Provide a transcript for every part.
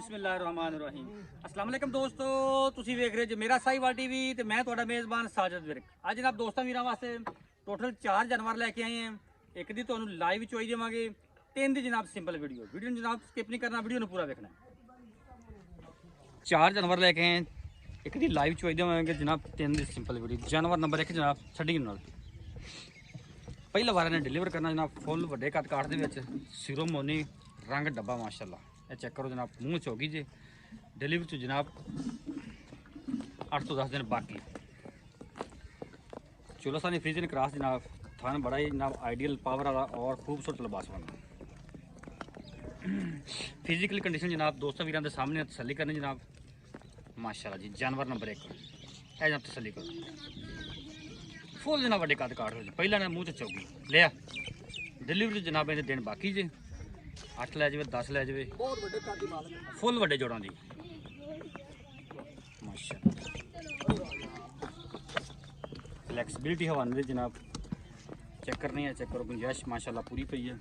बिस्मिल्लाहिर्रहमानिर्रहीम। अस्सलाम वालेकुम दोस्तों, ਤੁਸੀਂ ਵੇਖ ਰਹੇ ਜੇ ਮੇਰਾ ਸਾਈਵਾਲ ਟੀਵੀ ਤੇ ਮੈਂ ਤੁਹਾਡਾ ਮੇਜ਼ਬਾਨ ਸਾਜਦ ਵਿਰਕ। ਅੱਜ ਜਨਾਬ ਦੋਸਤਾਂ ਵੀਰਾਂ ਵਾਸਤੇ ਟੋਟਲ 4 ਜਾਨਵਰ ਲੈ ਕੇ ਆਏ ਹਾਂ। ਇੱਕ ਦੀ ਤੁਹਾਨੂੰ ਲਾਈਵ ਚੋਈ ਦੇਵਾਂਗੇ, ਤਿੰਨ ਦੀ ਜਨਾਬ ਸਿੰਪਲ ਵੀਡੀਓ ਨੂੰ ਜਨਾਬ ਸਕਿਪ ਨਹੀਂ ਕਰਨਾ, ਵੀਡੀਓ ਨੂੰ ਪੂਰਾ ਵੇਖਣਾ। 4 ਜਾਨਵਰ ਲੈ ਕੇ ਆਏ, ਇੱਕ ਦੀ ਲਾਈਵ ਚੋਈ ਦੇਵਾਂਗੇ ਜਨਾਬ, ਤਿੰਨ ਦੀ ਸਿੰਪਲ ਵੀਡੀਓ। ਜਾਨਵਰ ਨੰਬਰ 1 ਜਨਾਬ ਛੱਡੀ ਨਾਲ ਪਹਿਲਾ ਵਾਰ ਨੇ ਡਿਲੀਵਰ ਕਰਨਾ ਜਨਾਬ, ਫੁੱਲ ਵੱਡੇ ਕੱਦ ਕਾਠ ਦੇ ਵਿੱਚ, ਸਿਰੋਂ ਮੋਨੀ ਰੰਗ ਡੱਬਾ माशाल्लाह। ये चेक करो जनाब, मूँह च होगी जी डिलीवरी च जनाब 8 तो 10 दिन बाकी। चलो सानी फ्रीजन क्रॉस जनाब, थान बड़ा ही जनाब आइडियल पावर वाला और खूबसूरत लिबास वाला। फिजिकल कंडीशन जनाब दोस्तों वीरान के सामने तसली करनी जनाब माशाल्लाह जी। जानवर नंबर 1 है जनाब, तसली करो फुल जनाब बड़े कद काट हो। पहला ने मूँह च चौगी लिया, डिलीवरी जनाब ये दिन बाकी जे 8 लै जाए 10 लै जाए, फुल वड्डे जोड़ों की फ्लैक्सीबिलिटी हवाने दी जनाब चेक करनी है। चेक करो गुंजाइश माशाल्लाह पूरी पई है।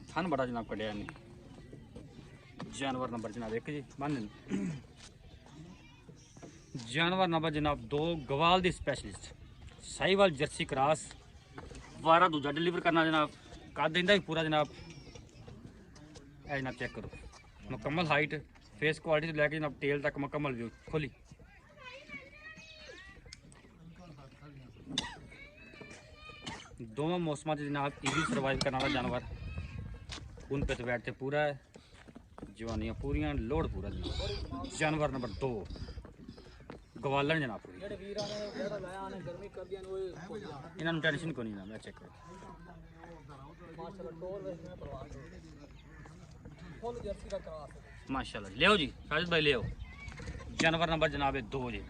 थन बड़ा जनाब कटिया ने। जानवर नंबर जनाब 1 जी बन। जानवर नंबर जनाब 2 गवाल दी स्पैशलिस्ट साहिवाल जर्सी क्रॉस, वारा दूजा डिलीवर करना जनाब। कद इंदा भी पूरा जनाब जनाब चेक करो, मुकम्मल हाइट फेस क्वालिटी लैके जनाब टेल तक मुकम्मल व्यू खोली। दोनों मौसम जनाब इजी सर्वाइव करने वाला जानवर। खून पित बैठते पूरा है, जवानियाँ पूरियां, लोड पूरा जी। जानवर नंबर 2 गवालन जनाब पूरी, इन्होंने टेंशन को नहीं ना। मैं चेक करो माशाल्लाह। ले जी साजिद भाई ले आओ। जानवर नंबर जनाब 2 जी।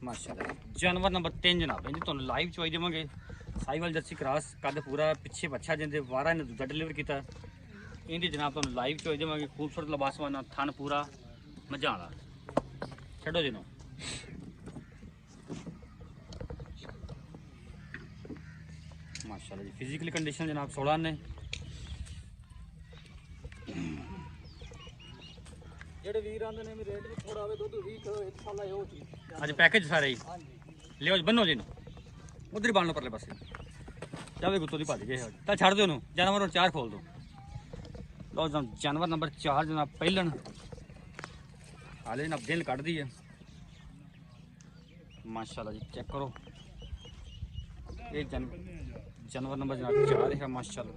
माशाल्लाह। जानवर नंबर 3 जनाब इन्हें तुम लाइव चवाई देवे। साहिवाल जर्सी क्रॉस, कद पूरा पिछे बच्चा जिंदे वारा ने दूजा डिलीवर किया। इनकी जनाब तुम लाइव चवाई देवे। खूबसूरत लिबास वाला, थन पूरा मजा आला। छो जी माशाल्लाह जी। फिजिकली कंडीशन जनाब 16 ने। अच्छा पैकेज सारे ही लियो बनो जी, उधर ही बन लो परले पासे जावे गुत्तो दी भज गए चल छड़ दो। जानवर 4 खोल दो। लो जानवर नंबर 4 जनाब पहलन हाले जनाब दिल कट दी है माशाल्लाह जी। चेक करो ये जानवर नंबर जनाब 4 है माशाल्लाह।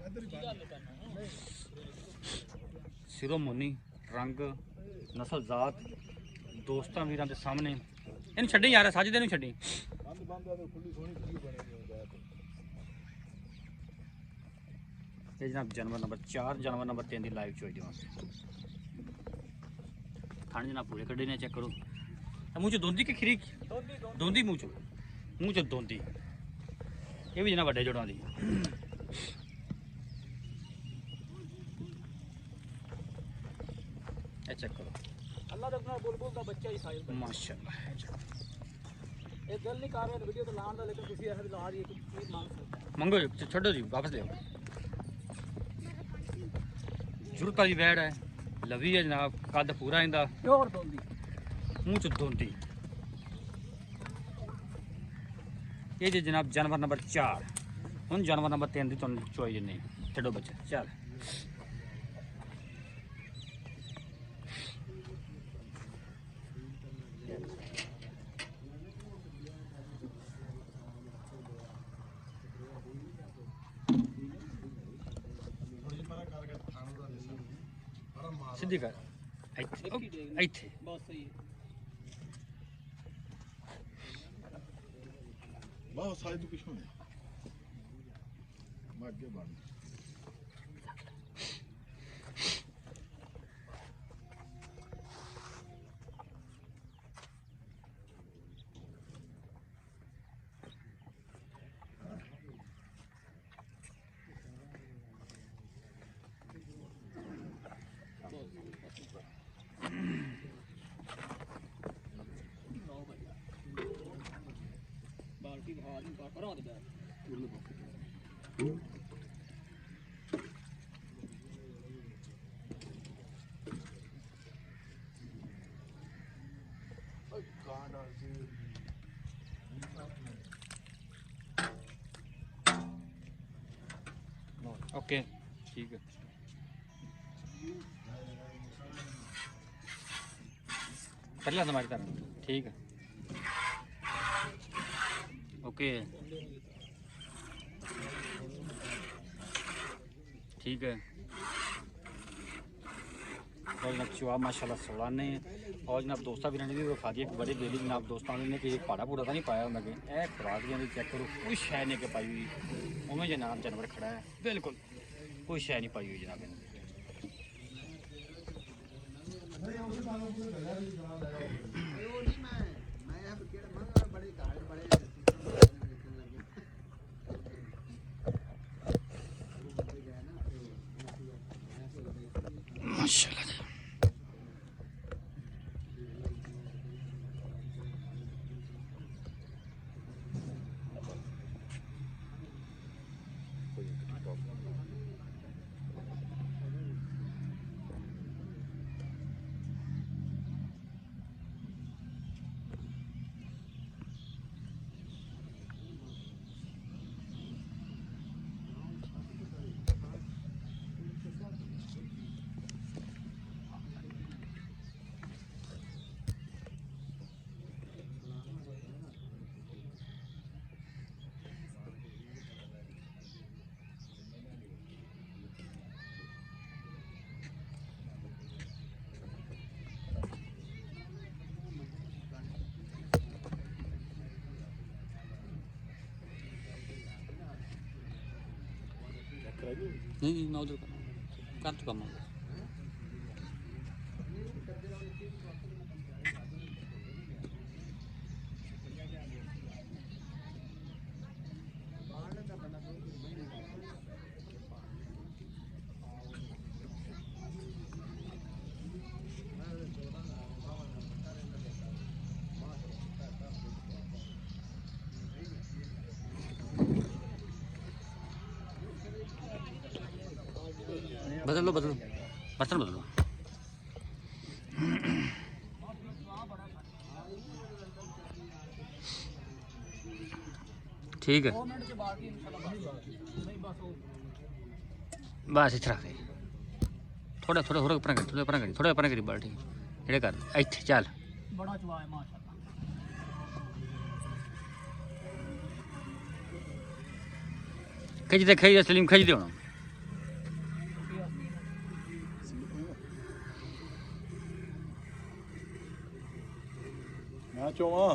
सिरों मुन्नी रंग नस्ल जात दोस्तों वीरान के सामने। इन छड़ी यार साजिद इन छड़ी। ये जनाब जानवर नंबर 4, जानवर नंबर 3 की लाइव चोई देवा। थाने जनाब पूरे कड़े ने। चेक करो मूँह चो दोंदी के खीरी दोंदी, मूँह चो दोंदी। ये भी जनाब बड़े जोड़ों की। चेक करो अल्लाह दे नाल बुलबुल दा बच्चा ही साहिल माशाल्लाह। ये दिल नहीं कर रहा वीडियो तो लाण दा, लेकिन तुसी ऐसा ला दी कि मांग सकते मंगो छोड़ो जी, वापस ले आओ। जरूरत वाली वैड़ है, लवी है जनाब, कद पूरा इंदा प्योर दोंदी, मूँह च दोंदी। ये जी जनाब जानवर नंबर 4। हुण जानवर नंबर 3 की तुहानूं चॉइस नहीं। छड्डो बच्चा चल। सीधी कर इत्थे बस सही है। वाह साइड तो पिछो है मैं आगे बढ़। ओके ठीक है। पहले हमारी तरह ठीक है। ओके ठीक है। और जनाब चुआ माशाल्लाह 16 ने और जनाब दोस्तों भी भी विखा दिए बड़े बेली जनाब दोस्तों ने कि पाड़ा पूड़ा तो नहीं पाया उन्होंने यह खुराक दी चेक करो कोई शै नहीं के पाई हुई उमें जनाब जानवर खड़ा है बिल्कुल कोई शै नहीं पाई हुई जनाब इन्हें। माशाल्लाह नहीं मैं उधर कर चुका मैं। बदल लो बर्तन बदलो। ठीक है बस इतना थोड़ा थोड़ा थोड़ा अपना करी थोड़ा अपना करी बल ठीक जेड़े कर इत्थे चल बड़ा चवा है माशाल्लाह। खिच दे सलीम खिच दे हुण मैं चोवा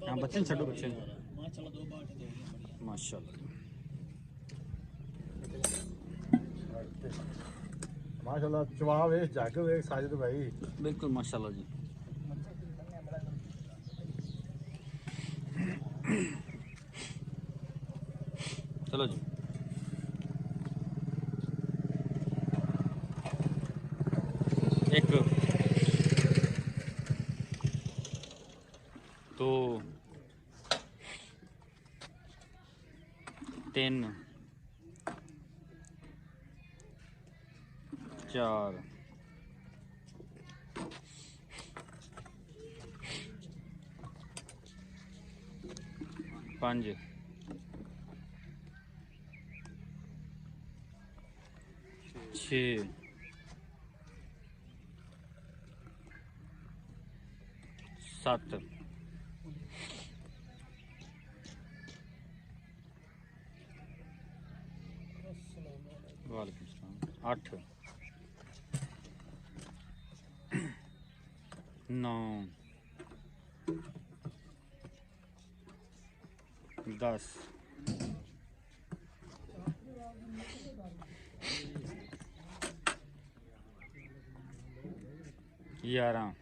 हाँ बच्चे छो बच्चे माशाल्लाह 2 बाल्टी दे बढ़िया माशाल्लाह माशाल्लाह चवा वे जग वे साजिद भाई बिल्कुल माशाल्लाह जी। चलो जी एक 2 3 4 5 6 7 वालेकुम सलाम 8 9 10 11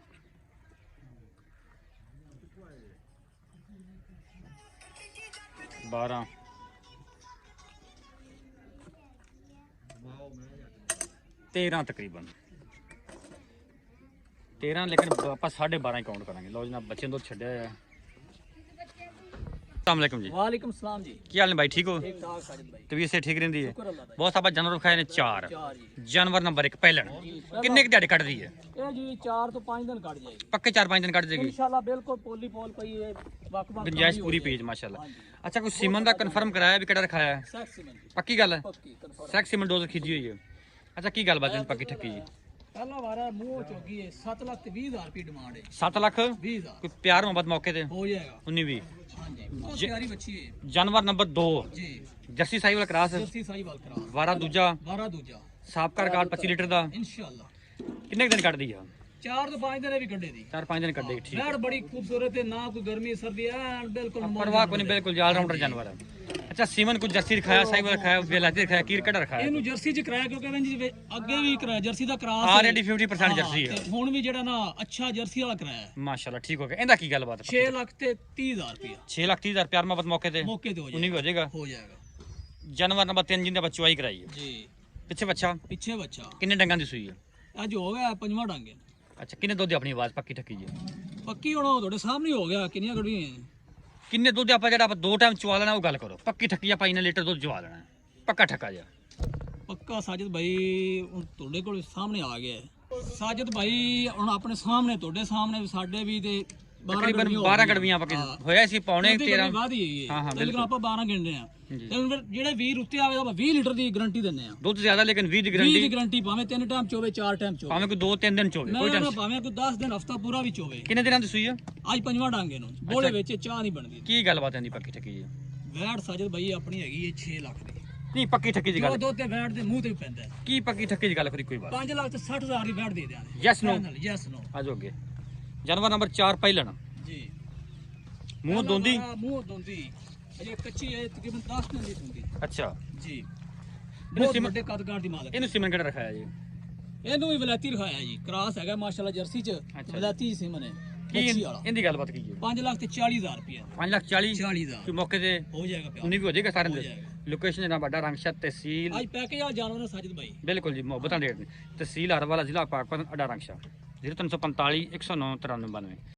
12 13 तकरीबन 13 लेकिन आप 12.5 काउंट करेंगे। लो जनाब बच्चे तो छड्या है। अस्सलाम वालेकुम जी। वालेकुम सलाम जी। की हाल ने भाई ठीक हो? ठीक ठाक साजिद भाई तबीयत से ठीक रहती है? शुक्र अल्लाह दा। बहुत सारा जानवर खाए ने 4 4 जी जानवर नंबर 1 पहलन किन्ने के ध्याड़े कट दी है? ਇਹ ਜੀ 4 ਤੋਂ 5 ਦਿਨ ਕੱਢ ਜਾਏਗੀ पक्के 4-5 दिन कट जाएगी। इंशाल्लाह बिल्कुल पोली पोल पई है वक-वक गुंजाइश पूरी पेज माशाल्लाह। अच्छा कुछ सीमन का कंफर्म कराया भी केड़ा रखाया है? सेक्सी में जी पक्की गल है? पक्की कन्फर्म सैक्स सीमन डोज खींची हुई है। अच्छा की गल बात है पक्की ठक्की जी? ਪਹਿਲਾ ਵਾਰਾ ਮੂੰਹ ਚੋਗੀ ਹੈ 7,20,000 ਰੁਪਏ ਡਿਮਾਂਡ ਹੈ 7 लाख 20,000 कोई प्यार मोहब्बत मौके ते ਹੋ ਜਾਏਗਾ 19-20 ਹਾਂਜੀ ਬਹੁਤ ਪਿਆਰੀ ਬੱਚੀ ਹੈ जानवर नंबर 2 ਜੀ जर्सी साई वाला क्रास ਜਰਸੀ ਸਾਈਵਾਲ ਕਰਾ वारा दूजा 12 ਦੂਜਾ साबका रिकॉर्ड 25 लीटर दा इंशाल्लाह किन्ने दिन कट दी है? 4 ਤੋਂ 5 ਦਿਨ ਵੀ ਕੱਢੇ ਦੀ 4-5 दिन कट देगी ठीक है। ਵੈੜ ਬੜੀ ਖੂਬਸੂਰਤ ਹੈ ਨਾ ਕੋਈ ਗਰਮੀ ਸਰਦੀ ਹੈ ਬਿਲकुल परवाह को नहीं बिल्कुल जाल राउंडर जानवर है। अच्छा सीमन कुछ जर्सी रखाया साई वाला रखाया बेलाती रखाया कीर कड़ा रखाया ਇਹਨੂੰ ਜਰਸੀ ਚ ਕਰਾਇਆ ਕਿਉਂਕਿ ਇਹਨਾਂ ਜੀ ਅੱਗੇ ਵੀ ਕਰਾਇਆ ਜਰਸੀ ਦਾ ਕਰਾਸ ऑलरेडी 50% जर्सी है ਤੇ ਹੁਣ ਵੀ ਜਿਹੜਾ ਨਾ ਅੱਛਾ ਜਰਸੀ ਵਾਲਾ ਕਰਾਇਆ माशाल्लाह ठीक हो गया। इंदा की गल बात है? 6 ਲੱਖ ਤੇ 30,000 ਰੁਪਏ 6 लाख 30 हजार प्यार मोहब्बत मौके ते ਮੌਕੇ ਤੇ ਹੋ 19 हो जाएगा। ਹੋ ਜਾਏਗਾ जानवर नंबर 3 जिंदा बचवाई कराई है ਜੀ पिछे बच्चा ਪਿੱਛੇ ਬੱਚਾ किन्ने डंगा दी सुई है? ਅੱਜ ਹੋ ਗਿਆ ਪੰਜਵਾਂ ਡੰਗ ਹੈ। अच्छा किन्ने दूध अपनी आवाज पक्की ठक्की जी? ਪੱਕੀ ਹੁਣ ਉਹ ਤੁਹਾਡੇ ਸਾਹਮਣੇ ਹੋ ਗਿਆ ਕਿੰਨੀਆਂ ਗੱਡੀਆਂ किन्ने दूध आप जेड़ा आप 2 टाइम चवा लेना वो गल करो। पक्की ठक्की या 5 लीटर दूध चवा लेना है पक्का ठक्का जा ਪੱਕਾ ਸਾਜਦ ਭਾਈ ਹੁਣ ਤੁਹਾਡੇ ਕੋਲ ਸਾਹਮਣੇ ਆ ਗਿਆ ਹੈ। ਸਾਜਦ ਭਾਈ ਹੁਣ ਆਪਣੇ ਸਾਹਮਣੇ ਤੁਹਾਡੇ ਸਾਹਮਣੇ ਵੀ ਸਾਡੇ ਵੀ ਤੇ तकरीबन 12 गड़वियां पक्की होया सी पौने 13 ਬਾਅਦ ਹੀ ਹੈ ਹਾਂ, ਹਾਂ, ਲੇਕਿਨ ਆਪਾਂ 12 ਗਿਣਦੇ ਆ ਤੇ ਹੁਣ ਫਿਰ ਜਿਹੜੇ 20 ਉੱਤੇ ਆਵੇ ਤਾਂ 20 ਲੀਟਰ ਦੀ ਗਾਰੰਟੀ ਦਿੰਦੇ ਆ दूध ज्यादा लेकिन 20 दी 20 गारंटी ਦੀ ਗਾਰੰਟੀ ਭਾਵੇਂ 3 ਟਾਈਮ ਚੋਵੇ 4 ਟਾਈਮ ਚੋਵੇ भावे कोई 2-3 दिन चोवे ਮੈਂ कोई ਨਾ टेंशन। ਭਾਵੇਂ ਕੋਈ 10 ਦਿਨ ਹਫਤਾ ਪੂਰਾ ਵੀ ਚੋਵੇ किन्ने दिनां दी सुई है? ਅੱਜ ਪੰਜਵਾਂ ਡਾਂਗੇ ਨੂੰ ਬੋਲੇ ਵਿੱਚ ਚਾਹ ਨਹੀਂ ਬਣਦੀ की गल बात है पक्की ठक्की जी? ਵੈੜ ਸਾਜਦ ਭਾਈ ਆਪਣੀ ਹੈਗੀ ਹੈ 6 ਲੱਖ ਦੀ नहीं पक्की ठक्की जी ਜੋ गल ਦੋ ਤੇ ਵੈੜ ਦੇ ਮੂੰਹ ਤੇ ਵੀ ਪੈਂਦਾ की पक्की ठक्की जी गल करी कोई बात 5 ਲੱਖ ਤੇ 60,000 ਦੀ ਵੈੜ ਦੇ ਦਿਆਂਗੇ Yes, no? ਯੈਸ ਨੋ आज हो गए। जानवर नंबर 4 पहलन ਜੀ मुंह दोंदी ਮੂੰਹ ਦੋਂਦੀ ਅਜੇ ਕੱਚੀ ਹੈ ਤਕਰੀਬਨ 10 ਦਿਨ ਦੀ ਹੁੰਦੀ अच्छा ਜੀ ਇਹਨੂੰ ਬਹੁਤ ਸਿਮ- ਵੱਡੇ ਕਦਕਾਰ ਦੀ ਮਾਲਕ ਇਹਨੂੰ ਸੀਮਨ ਕਿਹੜਾ ਰਖਾਇਆ ਜੀ? ਇਹਨੂੰ ਵੀ ਵਲੈਤੀ ਰਖਾਇਆ ਜੀ ਕ੍ਰਾਸ ਹੈਗਾ ਮਾਸ਼ਾਅੱਲਾ ਜਰਸੀ ਚ ਅੱਛਾ। ਵਲੈਤੀ ਸਿਮਨ ਹੈ ਕੀ ਕੱਚੀ ਵਾਲਾ ਇਹਦੀ ਗੱਲਬਾਤ ਕੀ ਹੈ? 5 ਲੱਖ ਤੇ 40,000 ਰੁਪਏ 5 ਲੱਖ 40 40,000 ਕੋਈ ਮੌਕੇ ਤੇ ਹੋ ਜਾਏਗਾ ਪਿਆ 19 ਵੀ ਹੋ ਜਾਏਗਾ ਸਾਰਿਆਂ ਹੋ ਦੇ। ਜਾਏਗਾ। ਲੋਕੇਸ਼ਨ ਜਨਾਬ ਵੱਡਾ ਰੰਗਸ਼ਤ ਤਹਿਸੀਲ ਅੱਜ ਪੈਕੇਜ ਵਾਲਾ ਜਾਨਵਰ ਹੈ ਸਾਜਦ ਭਾਈ ਬਿਲਕੁਲ ਜੀ ਮੁਹੱਬਤਾਂ ਡੇਟ ਤਹਿਸੀਲ ਹਰਵਾਲਾ ਜ਼ਿਲ੍ਹਾ ਪਾਕਪਤਨ ਅਡਾ ਰੰਗਸ਼ਾ 0345 109 9392